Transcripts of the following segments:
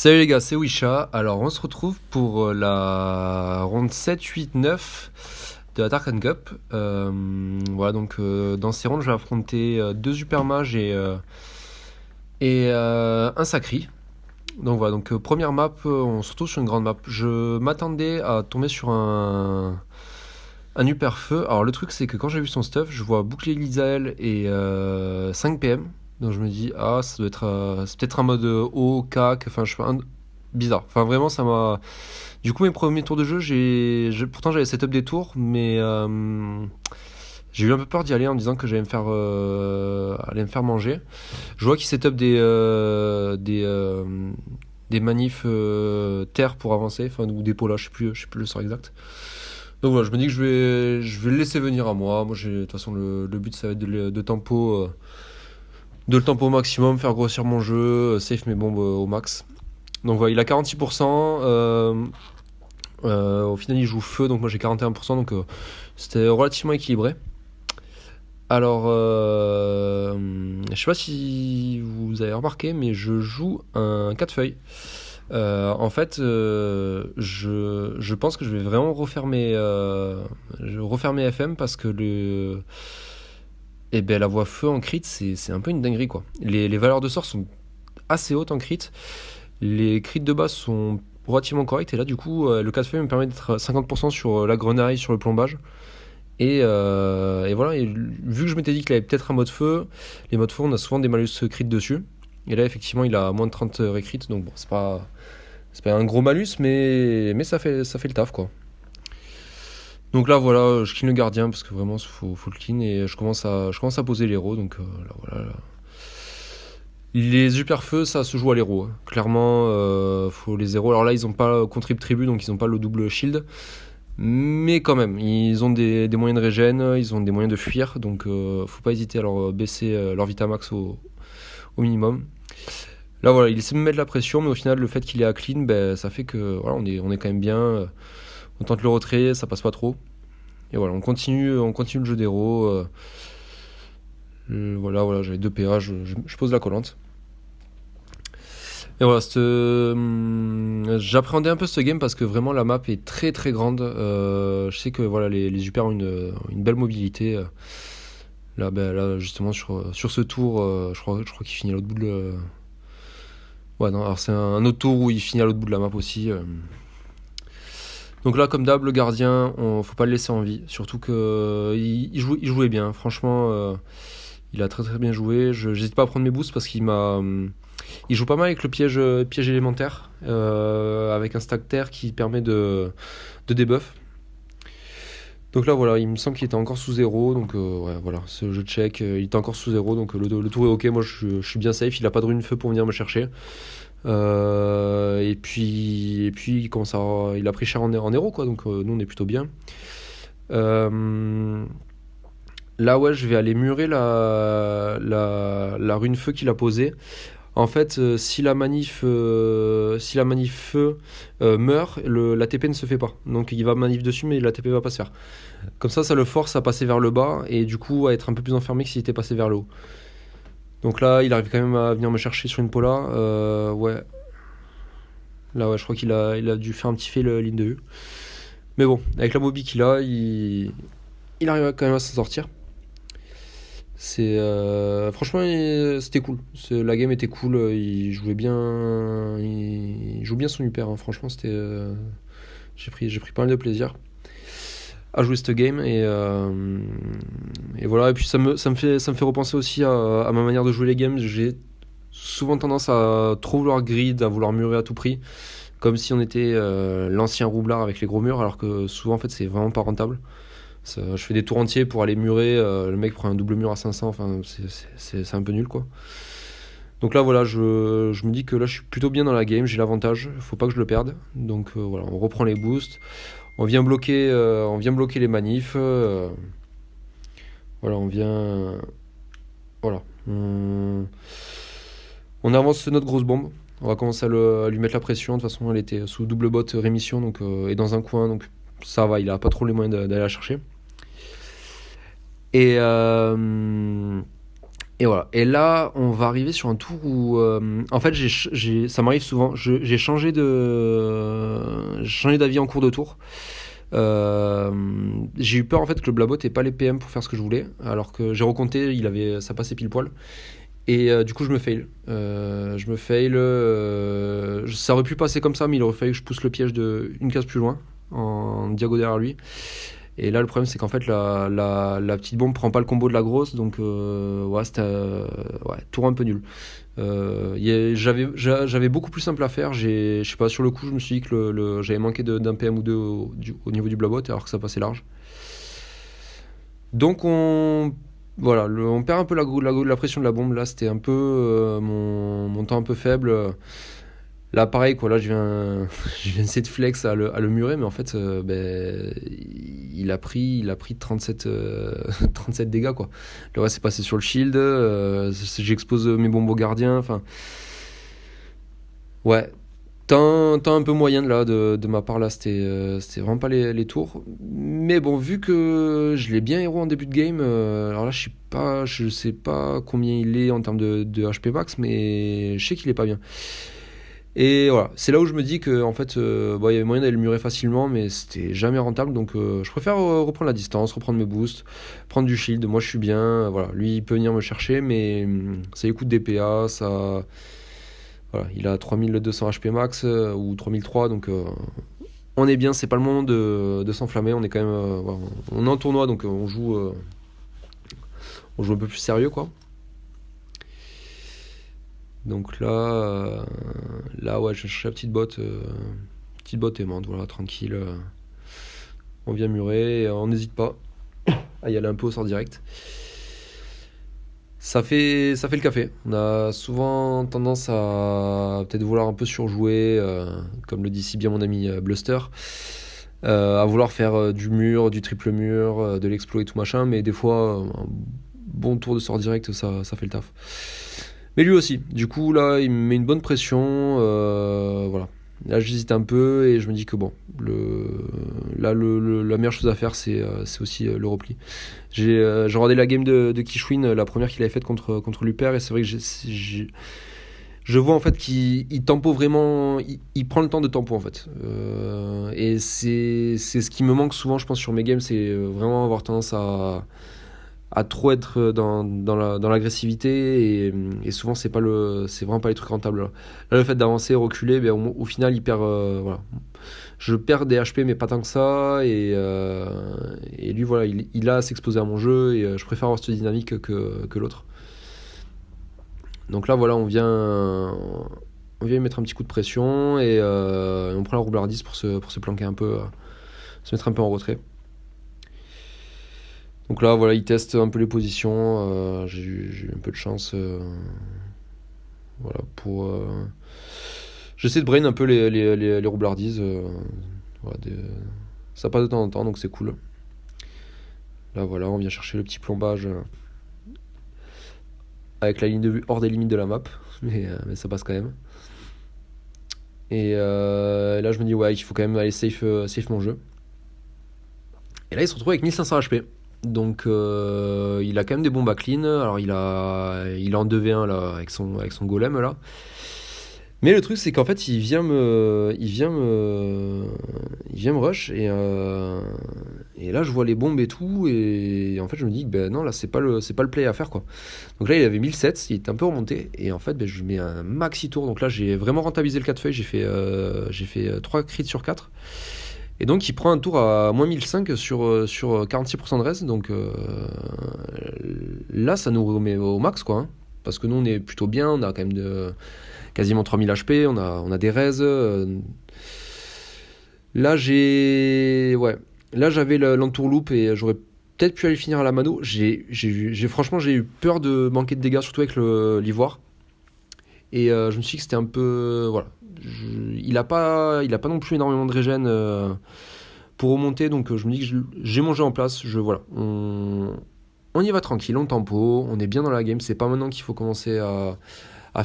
Salut les gars, c'est Wisha. Alors on se retrouve pour la ronde 7, 8, 9 de la Tarkan Cup. Voilà, donc dans ces rondes, je vais affronter deux super mages et un sacri. Donc voilà, donc première map, on se retrouve sur une grande map. Je m'attendais à tomber sur un hyper feu. Alors le truc, c'est que quand j'ai vu son stuff, je vois bouclier Lizael et 5 PM. Donc je me dis, ah, ça doit être. C'est peut-être un mode haut, cac, enfin, je sais pas, bizarre. Enfin, vraiment, ça m'a. Du coup, mes premiers tours de jeu, pourtant j'avais setup des tours, mais j'ai eu un peu peur d'y aller en me disant que j'allais aller me faire manger. Je vois qu'il setup des manifs terre pour avancer, enfin, ou des polas, je sais plus le sort exact. Donc voilà, je me dis que je vais le laisser venir à moi. Moi, de toute façon, le but, ça va être de le tempo au maximum, faire grossir mon jeu, safe mes bombes au max. Donc voilà, il a 46%. Au final, il joue feu, donc moi j'ai 41%. Donc c'était relativement équilibré. Alors, je sais pas si vous avez remarqué, mais je joue un 4 feuilles. En fait, je pense que je vais vraiment refaire mes FM parce que la voix feu en crit, c'est un peu une dinguerie quoi. Les valeurs de sort sont assez hautes en crit. Les crits de base sont relativement corrects. Et là, du coup, le 4 feuilles me permet d'être à 50% sur la grenaille, sur le plombage. Et voilà, et vu que je m'étais dit qu'il avait peut-être un mode feu, les modes feu, on a souvent des malus crit dessus. Et là, effectivement, il a moins de 30 récrit. Donc bon, c'est pas un gros malus, mais ça fait le taf, quoi. Donc là, voilà, je clean le gardien parce que vraiment, faut le clean et je commence à poser l'héros. Donc là, voilà. Là. Les super feux, ça se joue à l'héros. Hein. Clairement, faut les héros. Alors là, ils ont pas contrib tribu, donc ils ont pas le double shield. Mais quand même, ils ont des moyens de régène, ils ont des moyens de fuir. Donc faut pas hésiter à leur baisser leur Vitamax au minimum. Là, voilà, il essaie de me mettre la pression, mais au final, le fait qu'il est à clean, ben, ça fait que voilà, on est quand même bien. On tente le retrait, ça passe pas trop. Et voilà, on continue le jeu d'héros. Voilà, j'avais 2 PA, je pose la collante. Et voilà, j'appréhendais un peu ce game parce que vraiment la map est très très grande. Je sais que voilà, les Super ont une belle mobilité. Là, là, justement, sur ce tour, je crois qu'il finit à l'autre bout de Ouais, non, alors c'est un autre tour où il finit à l'autre bout de la map aussi. Donc là, comme d'hab, le gardien, faut pas le laisser en vie. Surtout que il jouait bien. Franchement, il a très très bien joué. J'hésite pas à prendre mes boosts parce il joue pas mal avec le piège élémentaire, avec un stack terre qui permet de debuff. Donc là, voilà, il me semble qu'il était encore sous 0. Donc ouais, voilà, ce jeu check, il était encore sous 0. Donc le tour est ok. Moi, je suis bien safe. Il a pas de rune feu pour venir me chercher. Et puis il a pris cher en héros, quoi. Donc nous, on est plutôt bien. Euh, Là, ouais, je vais aller murer la rune feu qu'il a posée. En fait, si la manif feu meurt, la TP ne se fait pas. Donc il va manif dessus, mais la TP va pas se faire. Comme ça le force à passer vers le bas et du coup à être un peu plus enfermé que s'il était passé vers le haut. Donc là, il arrive quand même à venir me chercher sur une pola. Ouais. Là, ouais, je crois qu'il a dû faire un petit fail ligne de vue. Mais bon, avec la mobi qu'il a, il arrive quand même à s'en sortir. Franchement, c'était cool. La game était cool. Il jouait bien. Il joue bien son hyper. Hein. Franchement, j'ai pris pas mal de plaisir à jouer cette game et voilà. Et puis ça me fait repenser aussi à ma manière de jouer les games. J'ai souvent tendance à trop vouloir grid, à vouloir murer à tout prix, comme si on était l'ancien roublard avec les gros murs, alors que souvent en fait c'est vraiment pas rentable. Je fais des tours entiers pour aller murer, le mec prend un double mur à 500, enfin c'est un peu nul quoi. Donc là voilà, je me dis que là je suis plutôt bien dans la game, j'ai l'avantage, faut pas que je le perde. Donc voilà, on reprend les boosts, on vient bloquer les manifs, voilà, voilà, on avance notre grosse bombe. On va commencer à lui mettre la pression. De toute façon, elle était sous double bot rémission donc, et dans un coin, donc ça va, il a pas trop les moyens d'aller la chercher. Et Et voilà. Et là, on va arriver sur un tour où, en fait, ça m'arrive souvent. J'ai changé d'avis en cours de tour. Euh, j'ai eu peur en fait que le Blabot ait pas les PM pour faire ce que je voulais, alors que j'ai recompté, ça passait pile poil. Et du coup, je me fail. Ça aurait pu passer comme ça, mais il aurait fallu que je pousse le piège de une case plus loin, en diago derrière lui. Et là, le problème, c'est qu'en fait, la petite bombe prend pas le combo de la grosse, donc ouais, c'était ouais, tour un peu nul. J'avais beaucoup plus simple à faire. Je sais pas, sur le coup, je me suis dit que j'avais manqué d'un PM ou deux au niveau du blabot, alors que ça passait large. Donc voilà, on perd un peu la pression de la bombe. Là, c'était un peu mon temps un peu faible. Là, pareil, quoi. Là, je viens essayer de flex à le murer, mais en fait, ben, il a pris 37, 37 dégâts, quoi. Le reste, c'est passé sur le shield. J'expose mes bombes aux gardiens. Enfin, ouais. Temps un peu moyen là de ma part là, c'était vraiment pas les tours. Mais bon, vu que je l'ai bien héros en début de game, alors là je sais pas combien il est en termes de HP max, mais je sais qu'il est pas bien. Et voilà, c'est là où je me dis que en fait, bon, il y avait moyen d'aller le murer facilement, mais c'était jamais rentable. Donc je préfère reprendre la distance, reprendre mes boosts, prendre du shield. Moi je suis bien, voilà. Lui il peut venir me chercher, mais ça lui coûte des PA, ça. Voilà, il a 3200 HP max ou 3003, donc on est bien, c'est pas le moment de s'enflammer, on est quand même voilà, on est en tournoi, donc on joue un peu plus sérieux, quoi. Donc là ouais, je cherche la petite botte aimante, voilà, tranquille, on vient murer, on n'hésite pas à y aller un peu au sort direct. Ça fait le café. On a souvent tendance à peut-être vouloir un peu surjouer, comme le dit si bien mon ami Bluster, à vouloir faire du mur, du triple mur, de l'exploit et tout machin, mais des fois, un bon tour de sort direct, ça fait le taf. Mais lui aussi. Du coup, là, il me met une bonne pression. Voilà. Là, j'hésite un peu et je me dis que bon, la meilleure chose à faire, c'est aussi le repli. J'ai regardé la game de Kishwin, la première qu'il avait faite contre Luper, et c'est vrai que je vois en fait qu'il tempo vraiment, il prend le temps de tempo en fait. Et c'est ce qui me manque souvent, je pense, sur mes games, c'est vraiment avoir tendance à trop être dans l'agressivité, et souvent c'est vraiment pas les trucs rentables. Là, le fait d'avancer, reculer, ben, au final, voilà. Je perds des HP, mais pas tant que ça, et lui, voilà, il a à s'exposer à mon jeu, et je préfère avoir cette dynamique que l'autre. Donc là, voilà, on vient lui mettre un petit coup de pression, et on prend la roublardise pour se planquer un peu, se mettre un peu en retrait. Donc là, voilà, il teste un peu les positions. J'ai eu un peu de chance. Voilà, j'essaie de brain un peu les roublardises. Voilà, ça passe de temps en temps, donc c'est cool. Là, voilà, on vient chercher le petit plombage avec la ligne de vue hors des limites de la map. Mais ça passe quand même. Et là, je me dis, ouais, il faut quand même aller safe mon jeu. Et là, il se retrouve avec 1500 HP. Donc il a quand même des bombes à clean. Alors il est en 2v1 là avec son golem là. Mais le truc c'est qu'en fait il vient me rush, et là je vois les bombes et tout, et en fait je me dis que ben non, là c'est pas le play à faire, quoi. Donc là il avait 1007, il était un peu remonté, et en fait ben, je mets un maxi tour. Donc là j'ai vraiment rentabilisé le 4 feuilles, j'ai fait 3 crits sur 4. Et donc il prend un tour à moins 1005 sur 46% de res, donc là ça nous remet au max, quoi, hein. Parce que nous on est plutôt bien, on a quand même quasiment 3000 HP, on a des res. Là ouais, là j'avais l'entourloupe et j'aurais peut-être pu aller finir à la mano. Franchement j'ai eu peur de manquer de dégâts, surtout avec l'ivoire. Et je me suis dit que c'était un peu, voilà, il a pas non plus énormément de régène pour remonter, donc je me dis que j'ai mon jeu en place. Voilà, on y va tranquille, on tempo, on est bien dans la game. C'est pas maintenant qu'il faut commencer à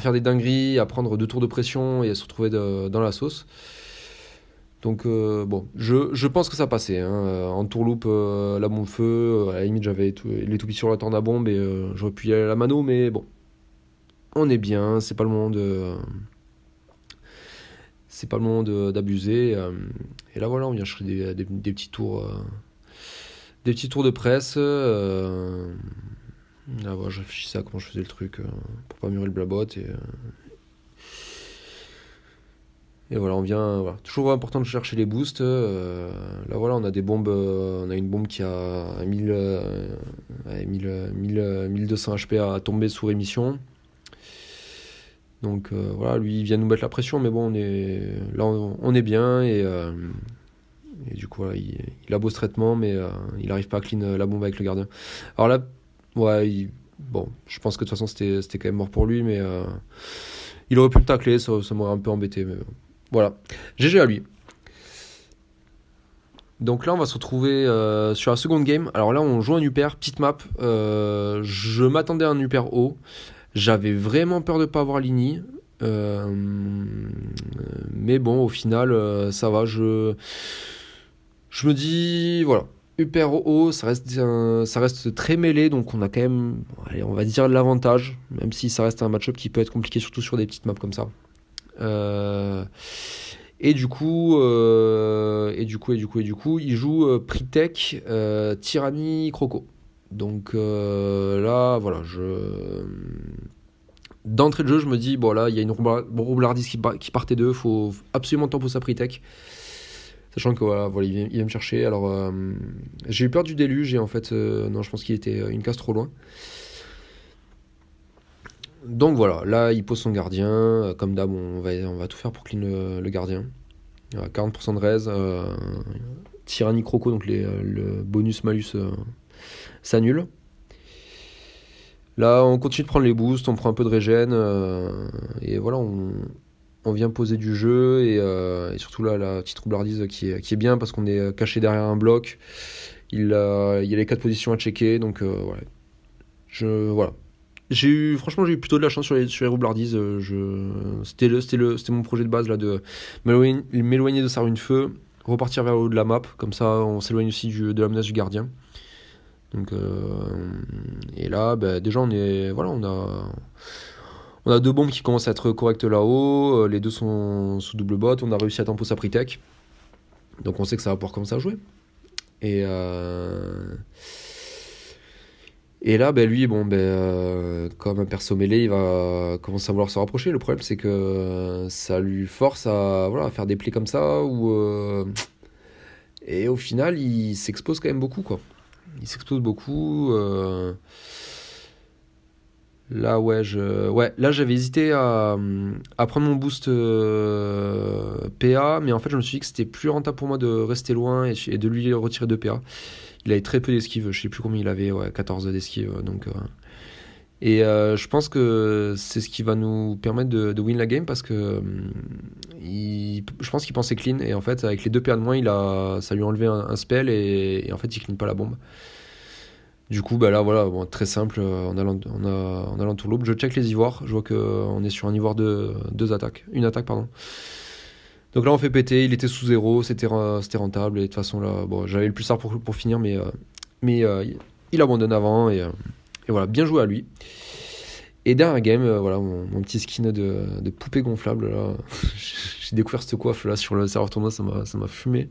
faire des dingueries, à prendre 2 tours de pression et à se retrouver dans la sauce. Donc bon, je pense que ça passait, hein. En tourloupe, la bombe feu, à la limite j'avais les toupies sur la torne à bombe et j'aurais pu y aller à la mano, mais bon, on est bien, c'est pas le moment d'abuser. Et là voilà, on vient chercher des des petits tours de presse. Là voilà, je réfléchissais à comment je faisais le truc pour pas mûrer le blabot et voilà, on vient. Voilà. Toujours important de chercher les boosts. Là, voilà, on a des bombes. On a une bombe qui a 1200 HP à tomber sous rémission. Donc voilà, lui, il vient nous mettre la pression, mais bon, on est bien. Et du coup, voilà, il a beau ce traitement, mais il n'arrive pas à clean la bombe avec le gardien. Alors là, ouais, bon, je pense que de toute façon, c'était quand même mort pour lui, mais il aurait pu le tacler, ça m'aurait un peu embêté. Mais voilà, GG à lui. Donc là, on va se retrouver sur la seconde game. Alors là, on joue un Uper, petite map. Je m'attendais à un Uper haut. J'avais vraiment peur de pas avoir Lini. Mais bon, au final, ça va. Je me dis, voilà, Uper haut, ça reste très mêlé. Donc on a quand même, allez, on va dire l'avantage. Même si ça reste un match-up qui peut être compliqué, surtout sur des petites maps comme ça. Et du coup, il joue Pritech, Tyranny, Croco. Donc là, voilà, d'entrée de jeu, je me dis, bon là, il y a une roublardise qui partait d'eux, faut absolument tempo sa Pritech. Sachant que voilà, il vient me chercher. Alors, j'ai eu peur du déluge et en fait, non, je pense qu'il était une case trop loin. Donc voilà, là il pose son gardien, comme d'hab on va tout faire pour clean le gardien. 40% de raise, Tyranny Croco, donc le bonus-malus s'annule. Là on continue de prendre les boosts, on prend un peu de régène, et voilà, on vient poser du jeu, et surtout là la petite roublardise qui est bien parce qu'on est caché derrière un bloc. Il y a les 4 positions à checker, donc voilà. Voilà. Franchement, j'ai eu plutôt de la chance sur les roublardises. C'était mon projet de base là, de m'éloigner de sa rune feu, repartir vers le haut de la map. Comme ça, on s'éloigne aussi de la menace du gardien. Donc, et là, bah, déjà, on a deux bombes qui commencent à être correctes là-haut. Les deux sont sous double bot. On a réussi à tempo sa Pritech. Donc, on sait que ça va pouvoir commencer à jouer. Et là, ben lui, bon, comme un perso mêlé, il va commencer à vouloir se rapprocher. Le problème, c'est que ça lui force à faire des plays comme ça. Et au final, il s'expose quand même beaucoup, quoi. Il s'expose beaucoup. Là, là, j'avais hésité à prendre mon boost PA, mais en fait, je me suis dit que c'était plus rentable pour moi de rester loin et de lui retirer 2 PA. Il avait très peu d'esquive, je sais plus combien il avait, 14 d'esquive. Donc, je pense que c'est ce qui va nous permettre de win la game parce que je pense qu'il pensait clean et en fait, avec les 2 PA de moins, ça lui a enlevé un spell et en fait, il clean pas la bombe. Du coup, bah là, voilà, bon, très simple, en allant tout loop. Je check les ivoires, je vois qu'on est sur un ivoire de 2 attaques, une attaque, pardon. Donc là, on fait péter, il était sous 0, c'était rentable, et de toute façon, là, bon, j'avais le plus tard pour finir, mais il abandonne avant, et voilà, bien joué à lui. Et dernière game, voilà, mon petit skin de poupée gonflable, là, j'ai découvert cette coiffe, là, sur le serveur tournoi, ça m'a fumé.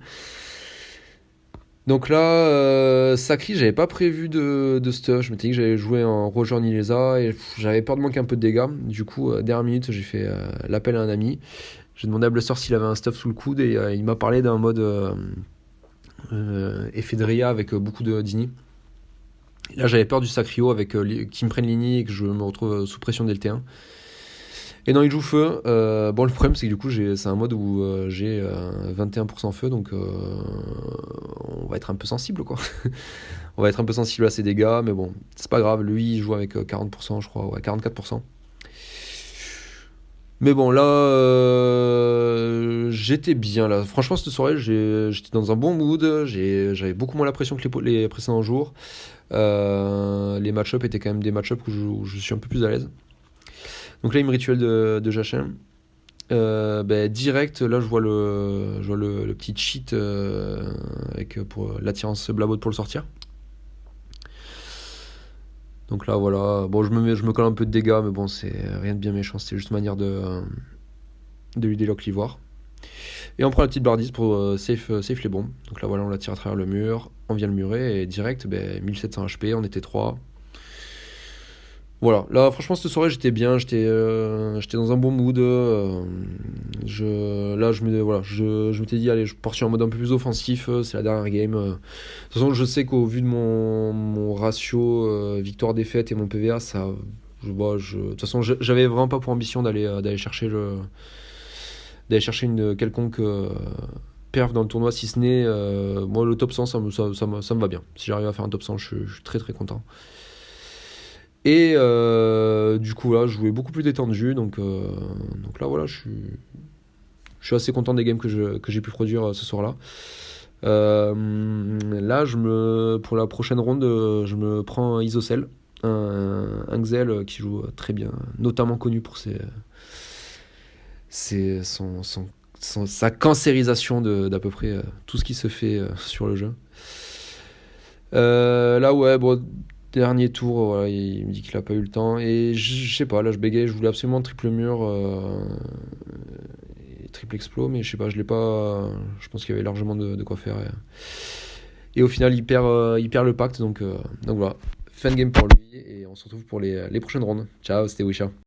Donc là, Sacri, j'avais pas prévu de stuff. Je m'étais dit que j'allais jouer en Roger Nilesa et j'avais peur de manquer un peu de dégâts. Du coup, dernière minute, j'ai fait l'appel à un ami. J'ai demandé à Bluster s'il avait un stuff sous le coude et il m'a parlé d'un mode Ephedria avec beaucoup de Dini. Et là, j'avais peur du Sacrio avec qui me prenne Lini et que je me retrouve sous pression dès le T1. Et non, il joue feu. Bon, le problème, c'est que du coup, c'est un mode où j'ai 21% feu, donc on va être un peu sensible, quoi. On va être un peu sensible à ses dégâts, mais bon, c'est pas grave. Lui, il joue avec 40%, je crois, ouais, 44%. Mais bon, là, j'étais bien, là. Franchement, cette soirée, j'étais dans un bon mood. J'avais beaucoup moins la pression que les précédents jours. Les match-up étaient quand même des match-up où je suis un peu plus à l'aise. Donc là, il me rituel de Jachin. Direct, là je vois le petit cheat avec pour l'attirance Blabot pour le sortir. Donc là voilà, bon je me colle un peu de dégâts, mais bon c'est rien de bien méchant, c'est juste une manière de lui délock l'ivoire. Et on prend la petite bardise pour safe les bombes. Donc là voilà, on la tire à travers le mur, on vient le murer et direct 1700 HP, on était 3. Voilà, là franchement cette soirée j'étais bien, j'étais dans un bon mood. Je m'étais dit allez je pars sur un mode un peu plus offensif, c'est la dernière game. De toute façon je sais qu'au vu de mon ratio victoire-défaite et mon PVA, de toute façon j'avais vraiment pas pour ambition d'aller chercher une quelconque perf dans le tournoi, si ce n'est moi le top 100 ça me va bien. Si j'arrive à faire un top 100 je suis très très content. Et du coup là je jouais beaucoup plus détendu, donc là voilà je suis assez content des games que j'ai pu produire ce soir-là. Là pour la prochaine ronde je me prends un Isocel, un Xel qui joue très bien, notamment connu pour sa cancérisation d'à peu près tout ce qui se fait sur le jeu. Là ouais bon, dernier tour, voilà, il me dit qu'il a pas eu le temps et je sais pas, là je bégaye, je voulais absolument triple mur et triple explo, mais je sais pas, je l'ai pas, je pense qu'il y avait largement de quoi faire et au final il perd le pacte, donc voilà, fin de game pour lui et on se retrouve pour les prochaines rondes. Ciao, c'était Wisha.